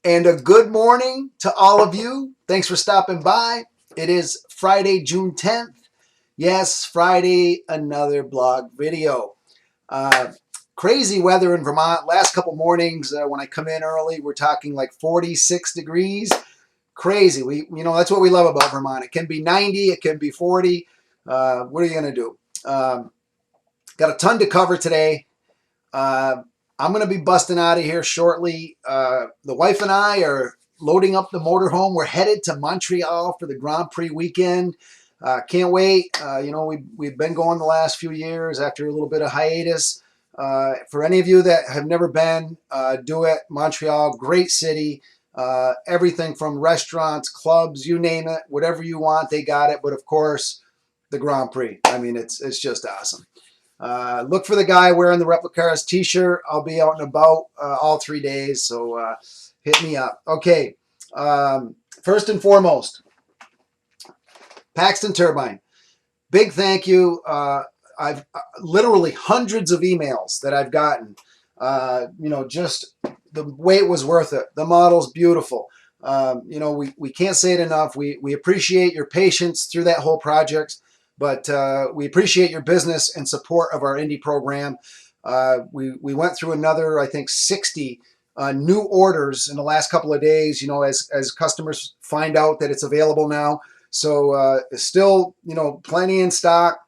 And a good morning to all of you. Thanks for stopping by. It is Friday, June 10th. Yes, Friday, another blog video. Uh, Crazy weather in Vermont. Last couple mornings when I come in early, we're talking like 46 degrees. Crazy. That's what we love about Vermont. It can be 90, it can be 40. What are you going to do? Got a ton to cover today. I'm going to be busting out of here shortly. The wife and I are loading up the motorhome. We're headed to Montreal for the Grand Prix weekend. Can't wait. We've been going the last few years after a little bit of hiatus. For any of you that have never been, do it. Montreal, great city. Everything from restaurants, clubs, you name it, whatever you want, they got it. But of course, the Grand Prix. I mean, it's just awesome. Look for the guy wearing the Replicars t-shirt. I'll be out and about all 3 days, so hit me up. Okay, first and foremost, Paxton Turbine. Big thank you. I've literally hundreds of emails that I've gotten. Just the wait was worth it. The model's beautiful. We can't say it enough. We appreciate your patience through that whole project. But we appreciate your business and support of our indie program. We went through another, I think, 60 new orders in the last couple of days, as customers find out that it's available now. So still, plenty in stock.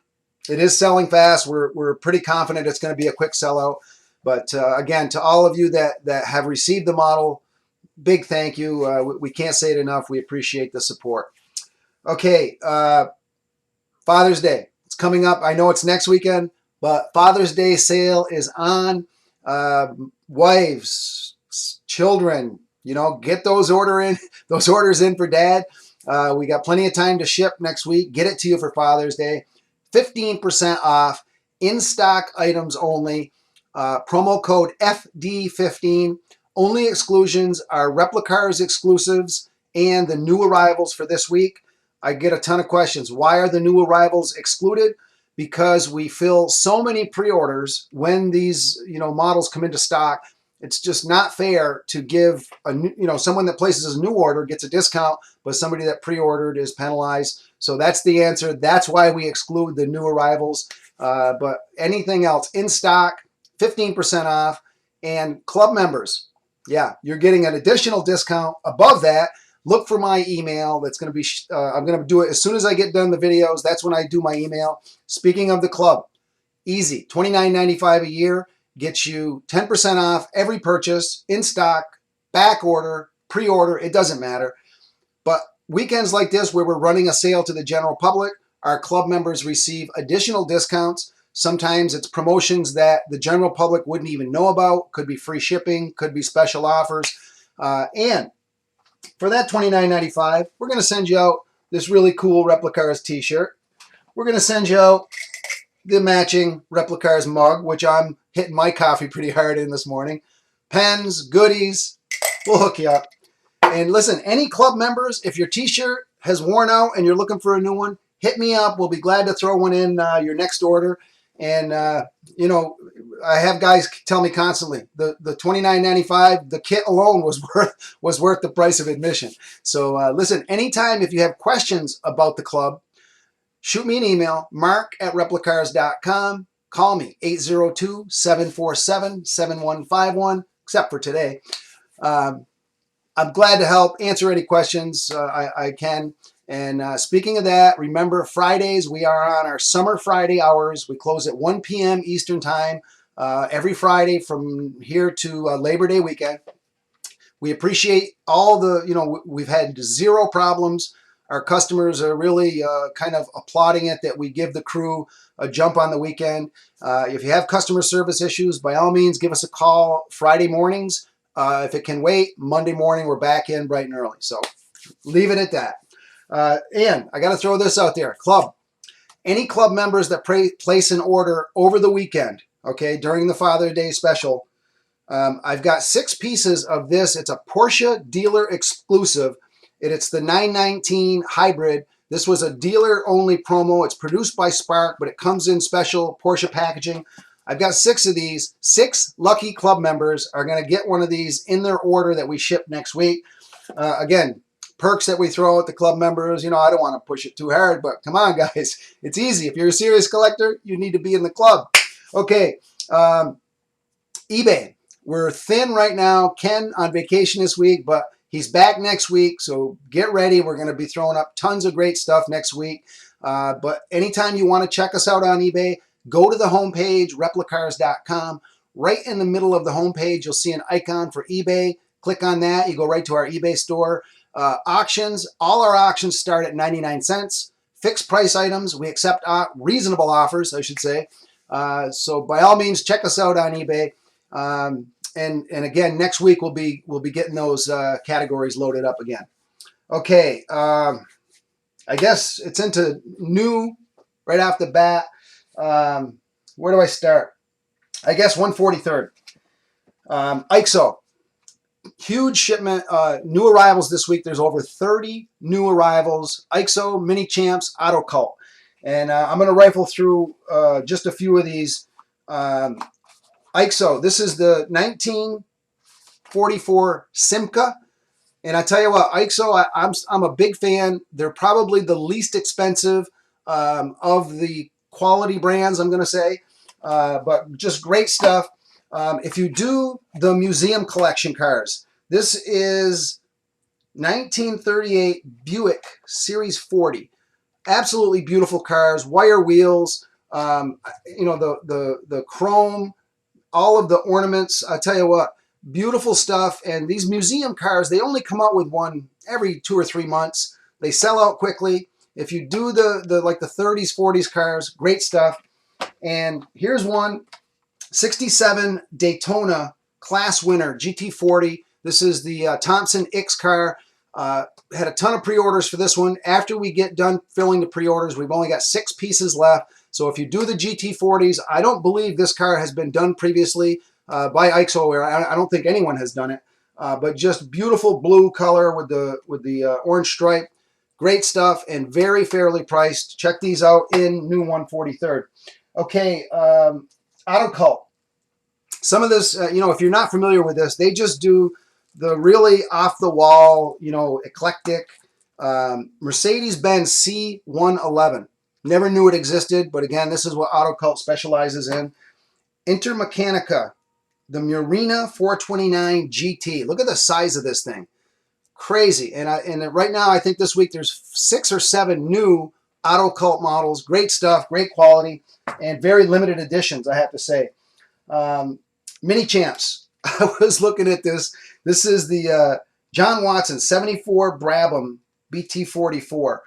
It is selling fast. We're pretty confident it's going to be a quick sellout. But again, to all of you that have received the model, big thank you. We can't say it enough. We appreciate the support. Okay. Father's Day. It's coming up. I know it's next weekend, but Father's Day sale is on. Wives, children, get those orders in for dad. We got plenty of time to ship next week. Get it to you for Father's Day. 15% off, in stock items only. Promo code FD15. Only exclusions are Replicars exclusives and the new arrivals for this week. I get a ton of questions. Why are the new arrivals excluded? Because we fill so many pre-orders when these models come into stock. It's just not fair to give someone that places a new order gets a discount, but somebody that pre-ordered is penalized. So that's the answer. That's why we exclude the new arrivals. But anything else in stock, 15% off, and club members, yeah, you're getting an additional discount above that. Look for my email. That's going to be, I'm going to do it as soon as I get done the videos. That's when I do my email. Speaking of the club, easy, $29.95 a year gets you 10% off every purchase, in stock, back order, pre-order, it doesn't matter. But weekends like this where we're running a sale to the general public, our club members receive additional discounts. Sometimes it's promotions that the general public wouldn't even know about. Could be free shipping, could be special offers. And for that $29.95, we're going to send you out this really cool Replicars t-shirt. We're going to send you out the matching Replicars mug, which I'm hitting my coffee pretty hard in this morning. Pens, goodies, we'll hook you up. And listen, any club members, if your t-shirt has worn out and you're looking for a new one, hit me up. We'll be glad to throw one in your next order. And, I have guys tell me constantly, the $29.95, the kit alone was worth the price of admission. So listen, anytime if you have questions about the club, shoot me an email, mark@replicars.com. Call me, 802-747-7151, except for today. I'm glad to help answer any questions I can. And speaking of that, remember Fridays, we are on our Summer Friday hours. We close at 1 p.m. Eastern Time every Friday from here to Labor Day weekend. We appreciate all the, we've had zero problems. Our customers are really kind of applauding it that we give the crew a jump on the weekend. If you have customer service issues, by all means, give us a call Friday mornings. If it can wait, Monday morning, we're back in bright and early. So leave it at that. And I got to throw this out there. Club. Any club members that place an order over the weekend, okay, during the Father's Day special, I've got 6 pieces of this. It's a Porsche dealer exclusive. It's the 919 hybrid. This was a dealer only promo. It's produced by Spark, but it comes in special Porsche packaging. I've got 6 of these. 6 lucky club members are going to get one of these in their order that we ship next week. Again, perks that we throw at the club members. You know, I don't want to push it too hard, but come on, guys. It's easy. If you're a serious collector, you need to be in the club. Okay, eBay. We're thin right now. Ken on vacation this week, but he's back next week, so get ready. We're going to be throwing up tons of great stuff next week. But anytime you want to check us out on eBay, go to the homepage, replicars.com. Right in the middle of the homepage, you'll see an icon for eBay. Click on that. You go right to our eBay store. Auctions. All our auctions start at 99 cents. Fixed price items. We accept reasonable offers, I should say. So by all means, check us out on eBay. And again, next week we'll be getting those categories loaded up again. Okay, I guess it's into new right off the bat. Where do I start? I guess 143rd. IXO. Huge shipment, new arrivals this week. There's over 30 new arrivals. IXO, Mini Champs, Auto Cult. And I'm going to rifle through just a few of these. IXO, this is the 1944 Simca. And I tell you what, IXO, I'm a big fan. They're probably the least expensive of the quality brands, I'm going to say. But just great stuff. If you do the museum collection cars, this is 1938 Buick Series 40. Absolutely beautiful cars, wire wheels, you know, the chrome, all of the ornaments. I tell you what, beautiful stuff. And these museum cars, they only come out with one every 2 or 3 months. They sell out quickly. If you do the like the 30s, 40s cars, great stuff. And here's one, 67 Daytona class winner, GT40. This is the Thompson X car. Had a ton of pre-orders for this one. After we get done filling the pre-orders, we've only got 6 pieces left. So if you do the GT40s, I don't believe this car has been done previously by IXO. I don't think anyone has done it. But just beautiful blue color with the orange stripe. Great stuff and very fairly priced. Check these out in new 143rd. Okay, Auto Cult. Some of this, you know, if you're not familiar with this, they just do the really off-the-wall, you know, eclectic Mercedes-Benz C111. Never knew it existed, but again, this is what Auto Cult specializes in. Intermechanica, the Murena 429 GT. Look at the size of this thing. Crazy. And right now, I think this week there's 6 or 7 new Auto Cult models. Great stuff, great quality, and very limited editions, I have to say. Mini Champs. I was looking at this. This is the John Watson 74 Brabham BT44.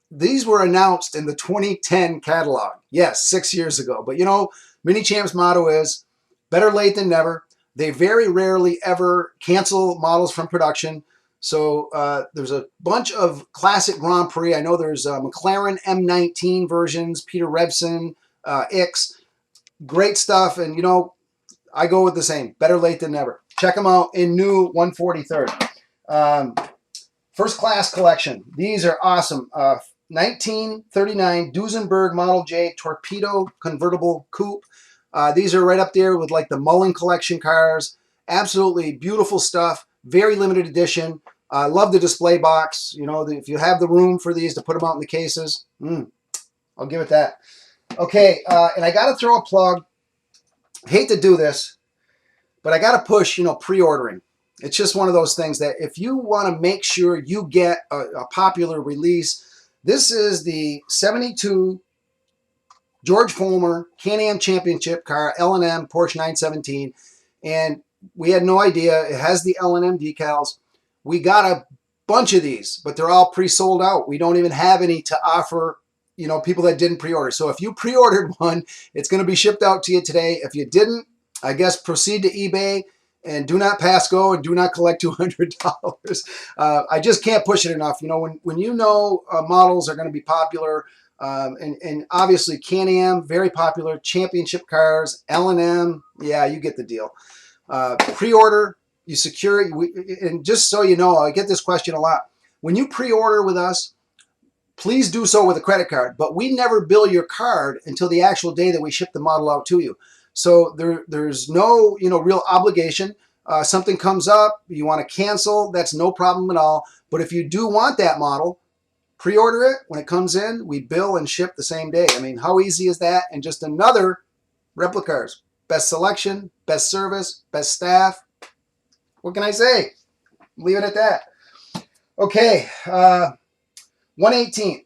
These were announced in the 2010 catalog. Yes, 6 years ago. But you know, Mini Champs' motto is better late than never. They very rarely ever cancel models from production. So there's a bunch of classic Grand Prix. I know there's McLaren M19 versions, Peter Revson, X. Great stuff. And, you know, I go with the same. Better late than never. Check them out in new 143rd. First Class Collection. These are awesome. 1939 Duesenberg Model J Torpedo Convertible Coupe. These are right up there with like the Mullen Collection cars. Absolutely beautiful stuff. Very limited edition. I love the display box. You know, if you have the room for these to put them out in the cases, I'll give it that. Okay, and I got to throw a plug. Hate to do this, but I got to push, you know, pre-ordering. It's just one of those things that if you want to make sure you get a popular release, this is the 72 George Follmer Can-Am Championship car, L&M Porsche 917. And we had no idea. It has the L&M decals. We got a bunch of these, but they're all pre-sold out. We don't even have any to offer, you know, people that didn't pre-order. So if you pre-ordered one, it's going to be shipped out to you today. If you didn't, I guess proceed to eBay and do not pass go and do not collect $200. I just can't push it enough. You know, when you know models are going to be popular, and obviously Can-Am, very popular, championship cars, L&M, yeah, you get the deal. Pre-order, you secure it. And just so you know, I get this question a lot. When you pre-order with us, please do so with a credit card. But we never bill your card until the actual day that we ship the model out to you. So there's no real obligation. Something comes up, you want to cancel, that's no problem at all. But if you do want that model, pre-order it. When it comes in, we bill and ship the same day. I mean, how easy is that? And just another Replicars. Best selection, best service, best staff. What can I say? Leave it at that. Okay, 118.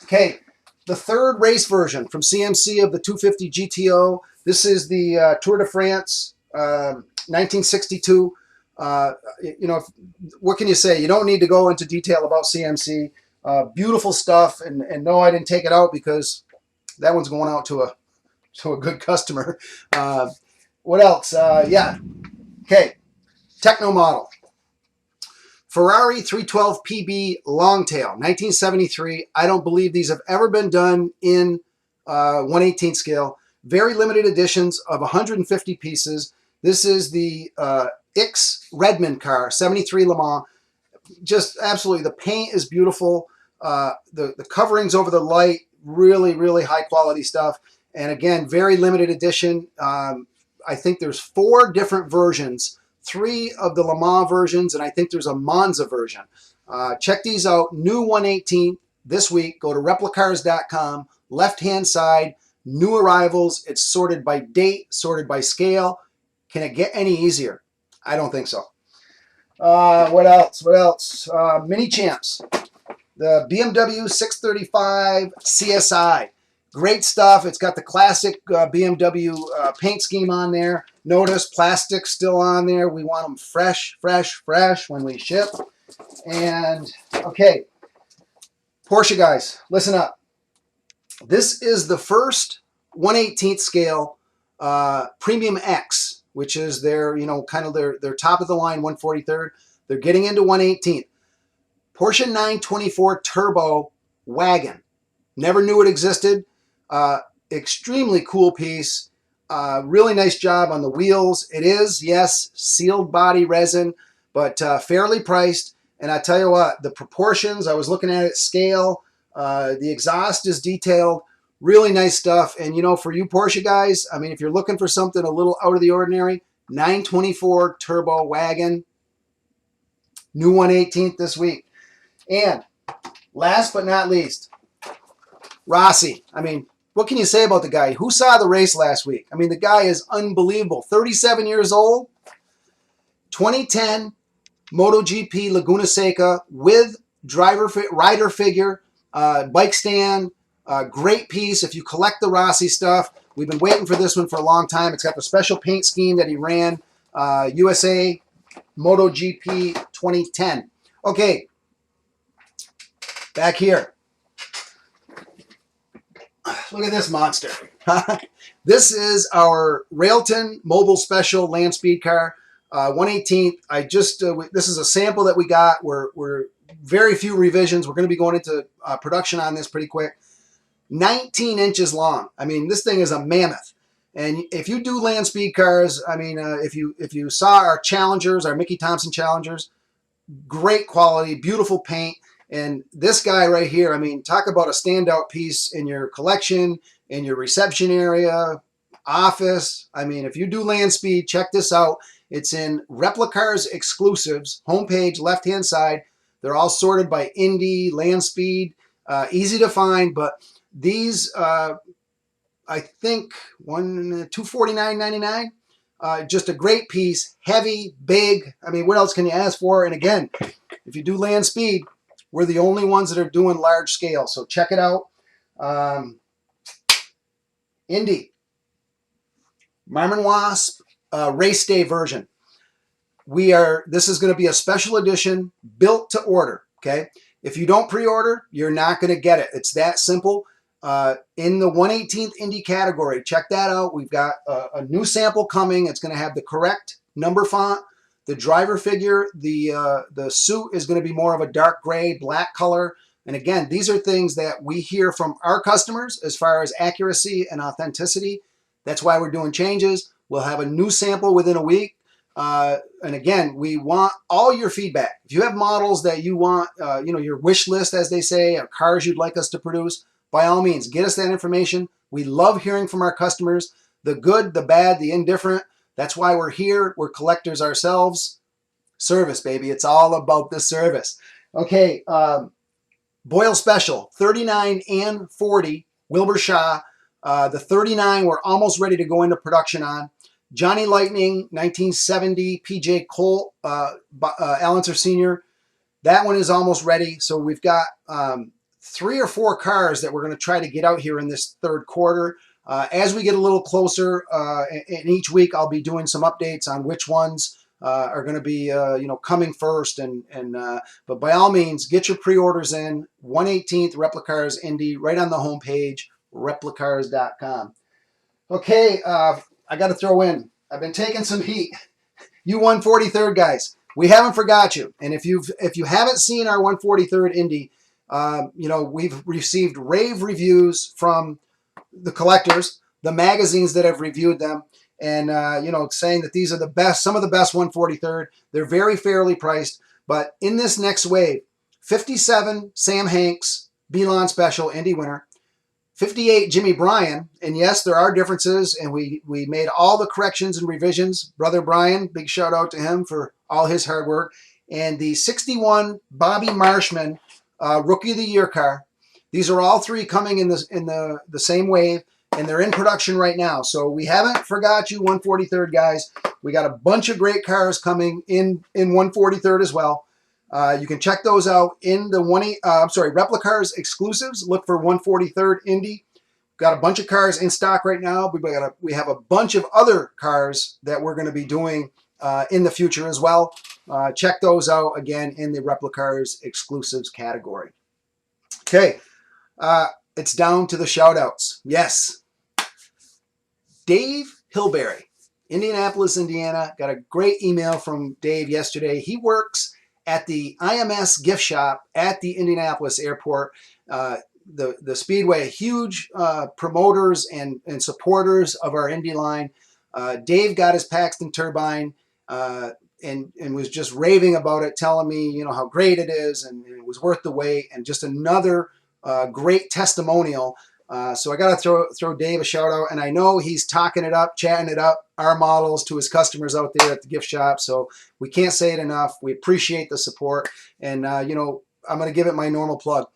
Okay, the third race version from CMC of the 250 GTO. This is the Tour de France 1962. What can you say? You don't need to go into detail about CMC. Beautiful stuff, and no, I didn't take it out because that one's going out to a good customer. What else? Yeah. Okay. Techno model. Ferrari 312 PB Longtail, 1973. I don't believe these have ever been done in 1/18 scale. Very limited editions of 150 pieces. This is the X Redmond car, 73 Le Mans. Just absolutely, the paint is beautiful. The coverings over the light, really, really high quality stuff. And again, very limited edition. I think there's 4 different versions, 3 of the Le Mans versions, and I think there's a Monza version. Check these out. New 1/18 this week. Go to replicars.com. Left-hand side, new arrivals. It's sorted by date, sorted by scale. Can it get any easier? I don't think so. What else? What else? Mini Champs. The BMW 635 CSI. Great stuff. It's got the classic BMW paint scheme on there. Notice plastic still on there. We want them fresh, fresh, fresh when we ship. And, okay, Porsche guys, listen up. This is the first 1/18 scale Premium X, which is their, kind of their top of the line 143rd. They're getting into 1/18. Porsche 924 Turbo Wagon. Never knew it existed. Extremely cool piece. Really nice job on the wheels. It is, yes, sealed body resin, but fairly priced. And I tell you what, the proportions, I was looking at it, scale, the exhaust is detailed. Really nice stuff. And, for you Porsche guys, I mean, if you're looking for something a little out of the ordinary, 924 Turbo Wagon, new 1/18 this week. And last but not least, Rossi. I mean, what can you say about the guy? Who saw the race last week? I mean, the guy is unbelievable. 37 years old, 2010 MotoGP Laguna Seca with rider figure, bike stand, great piece. If you collect the Rossi stuff, we've been waiting for this one for a long time. It's got the special paint scheme that he ran, USA MotoGP 2010. Okay, back here. Look at this monster. This is our Railton Mobile Special Land Speed car, 1/18. This is a sample that we got. We're very few revisions. We're going to be going into production on this pretty quick. 19 inches long. I mean, this thing is a mammoth. And if you do land speed cars, I mean, if you saw our Challengers, our Mickey Thompson Challengers, great quality, beautiful paint. And this guy right here, I mean, talk about a standout piece in your collection, in your reception area, office. I mean, if you do land speed, check this out. It's in Replicars Exclusives, homepage, left-hand side. They're all sorted by Indy, land speed, easy to find. But these, I think, $249.99. Just a great piece, heavy, big. I mean, what else can you ask for? And again, if you do land speed, we're the only ones that are doing large scale. So check it out. Indy. Marmon Wasp race day version. This is going to be a special edition built to order. Okay. If you don't pre-order, you're not going to get it. It's that simple. In the 1/18th Indy category, check that out. We've got a new sample coming. It's going to have the correct number font. The driver figure, the suit is going to be more of a dark gray, black color. And again, these are things that we hear from our customers as far as accuracy and authenticity. That's why we're doing changes. We'll have a new sample within a week. And again, we want all your feedback. If you have models that you want, your wish list, as they say, or cars you'd like us to produce, by all means, get us that information. We love hearing from our customers, the good, the bad, the indifferent. That's why we're here. We're collectors ourselves. Service, baby. It's all about the service. Okay, Boyle Special, 39 and 40, Wilbur Shaw. The 39 we're almost ready to go into production on. Johnny Lightning, 1970, PJ Colt, Allenser Sr. That one is almost ready. So we've got 3 or 4 cars that we're going to try to get out here in this third quarter. As we get a little closer, and each week I'll be doing some updates on which ones are going to be coming first. But by all means, get your pre-orders in. 118th Replicars Indy, right on the homepage, replicars.com. Okay, I got to throw in. I've been taking some heat. You 143rd guys, we haven't forgot you. And if you haven't seen our 143rd Indy, we've received rave reviews from the collectors, the magazines that have reviewed them, and saying that these are the best, some of the best 143rd. They're very fairly priced. But in this next wave, 57 Sam Hanks Belon Special Indy winner, 58 Jimmy Bryan, and yes, there are differences, and we made all the corrections and revisions. Brother Brian, big shout out to him for all his hard work. And the 61 Bobby Marshman Rookie of the Year car. These are all 3 coming in the same wave, and they're in production right now. So we haven't forgot you 143rd guys. We got a bunch of great cars coming in 143rd as well. You can check those out in the Replicars exclusives. Look for 143rd Indy. Got a bunch of cars in stock right now. We have a bunch of other cars that we're going to be doing in the future as well. Check those out again in the Replicars exclusives category. Okay, it's down to the shout outs. Yes, Dave Hilberry, Indianapolis, Indiana. Got a great email from Dave yesterday. He works at the IMS gift shop at the Indianapolis airport. The Speedway, huge promoters and supporters of our Indy line. Dave got his Paxton turbine and was just raving about it, telling me how great it is and it was worth the wait, and just another great testimonial. So I got to throw Dave a shout out, and I know he's talking it up, chatting it up, our models to his customers out there at the gift shop. So we can't say it enough. We appreciate the support, and I'm going to give it my normal plug.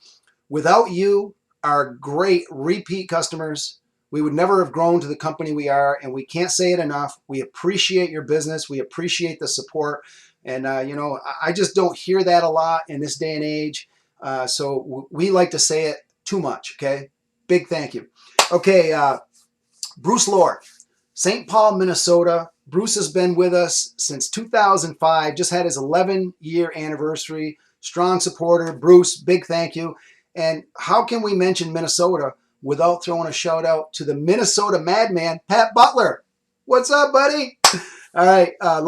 Without you, our great repeat customers, we would never have grown to the company we are, and we can't say it enough. We appreciate your business. We appreciate the support, and I just don't hear that a lot in this day and age. So we like to say it too much. Okay. Big thank you. Okay, Bruce Lohr, St. Paul, Minnesota. Bruce has been with us since 2005, just had his 11-year anniversary. Strong supporter. Bruce, big thank you. And how can we mention Minnesota without throwing a shout out to the Minnesota Madman, Pat Butler? What's up, buddy? All right, our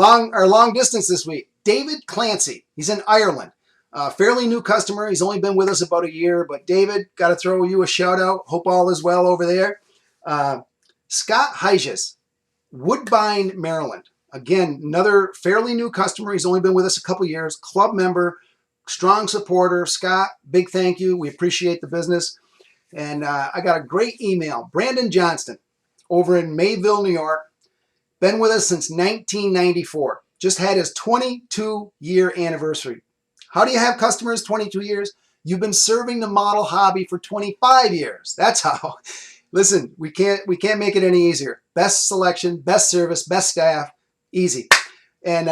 long distance this week. David Clancy, he's in Ireland. Fairly new customer. He's only been with us about a year, but David, got to throw you a shout out. Hope all is well over there. Scott Heiges, Woodbine, Maryland. Again, another fairly new customer. He's only been with us a couple years. Club member, strong supporter. Scott, big thank you. We appreciate the business. And I got a great email. Brandon Johnston over in Mayville, New York. Been with us since 1994. Just had his 22-year anniversary. How do you have customers 22 years? You've been serving the model hobby for 25 years. That's how. Listen, we can't make it any easier. Best selection, best service, best staff, easy. And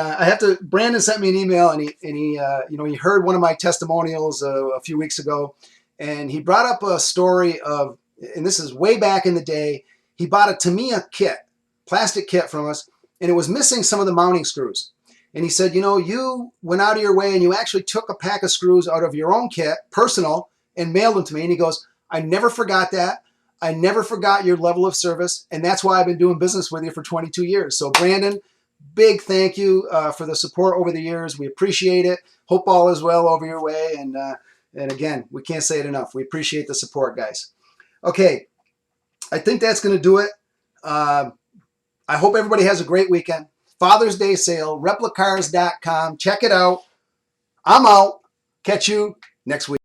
Brandon sent me an email, and he heard one of my testimonials a few weeks ago, and he brought up a story of, and this is way back in the day, he bought a Tamiya kit, plastic kit from us, and it was missing some of the mounting screws. And he said, you went out of your way and you actually took a pack of screws out of your own kit, personal, and mailed them to me. And he goes, I never forgot that. I never forgot your level of service. And that's why I've been doing business with you for 22 years. So Brandon, big thank you for the support over the years. We appreciate it. Hope all is well over your way. And again, we can't say it enough. We appreciate the support, guys. Okay, I think that's going to do it. I hope everybody has a great weekend. Father's Day sale, replicars.com. Check it out. I'm out. Catch you next week.